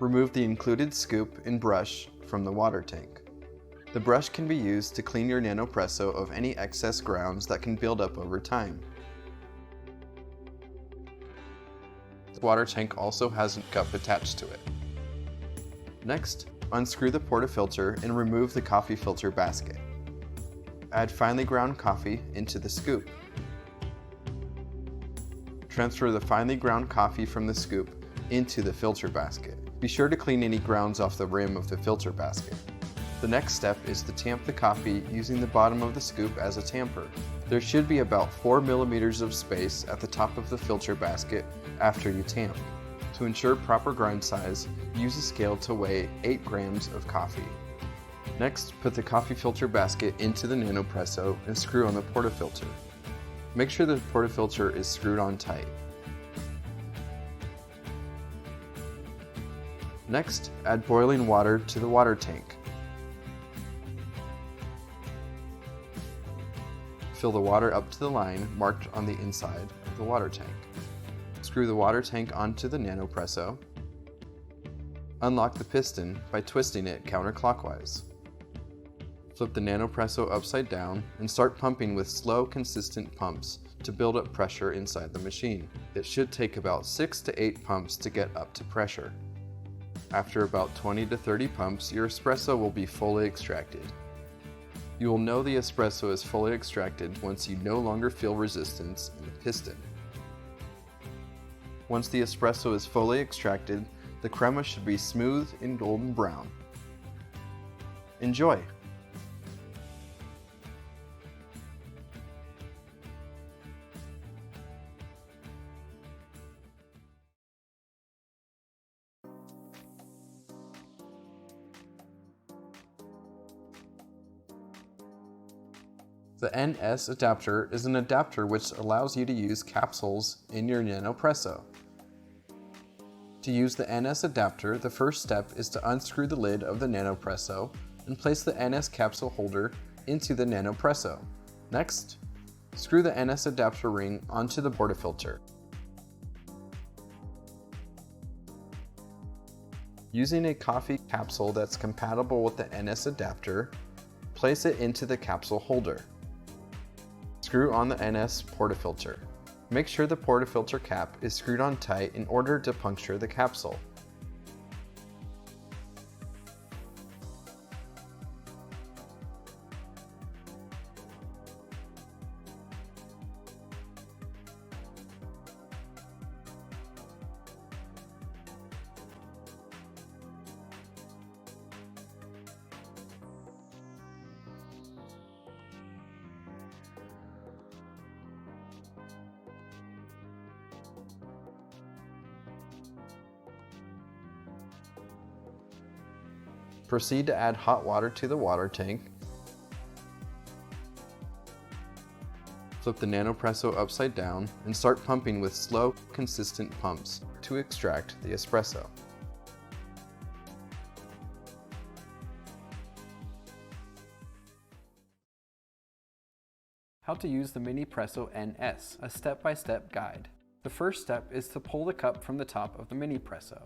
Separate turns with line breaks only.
Remove the included scoop and brush from the water tank. The brush can be used to clean your Nespresso of any excess grounds that can build up over time. The water tank also has a cup attached to it. Next, unscrew the portafilter and remove the coffee filter basket. Add finely ground coffee into the scoop. Transfer the finely ground coffee from the scoop into the filter basket. Be sure to clean any grounds off the rim of the filter basket. The next step is to tamp the coffee using the bottom of the scoop as a tamper. There should be about 4 millimeters of space at the top of the filter basket after you tamp. To ensure proper grind size, use a scale to weigh 8 grams of coffee. Next, put the coffee filter basket into the Nespresso and screw on the portafilter. Make sure the portafilter is screwed on tight. Next, add boiling water to the water tank. Fill the water up to the line marked on the inside of the water tank. Screw the water tank onto the Nespresso. Unlock the piston by twisting it counterclockwise. Flip the Nespresso upside down and start pumping with slow, consistent pumps to build up pressure inside the machine. It should take about 6 to 8 pumps to get up to pressure. After about 20 to 30 pumps, your espresso will be fully extracted. You will know the espresso is fully extracted once you no longer feel resistance in the piston. Once the espresso is fully extracted, the crema should be smooth and golden brown. Enjoy! The NS adapter is an adapter which allows you to use capsules in your Nespresso. To use the NS adapter, the first step is to unscrew the lid of the Nespresso and place the NS capsule holder into the Nespresso. Next, screw the NS adapter ring onto the portafilter. Using a coffee capsule that's compatible with the NS adapter, place it into the capsule holder. Screw on the NS portafilter. Make sure the portafilter cap is screwed on tight in order to puncture the capsule. Proceed to add hot water to the water tank. Flip the Nespresso upside down and start pumping with slow, consistent pumps to extract the espresso. How to use the Nespresso NS, a step-by-step guide. The first step is to pull the cup from the top of the Nespresso.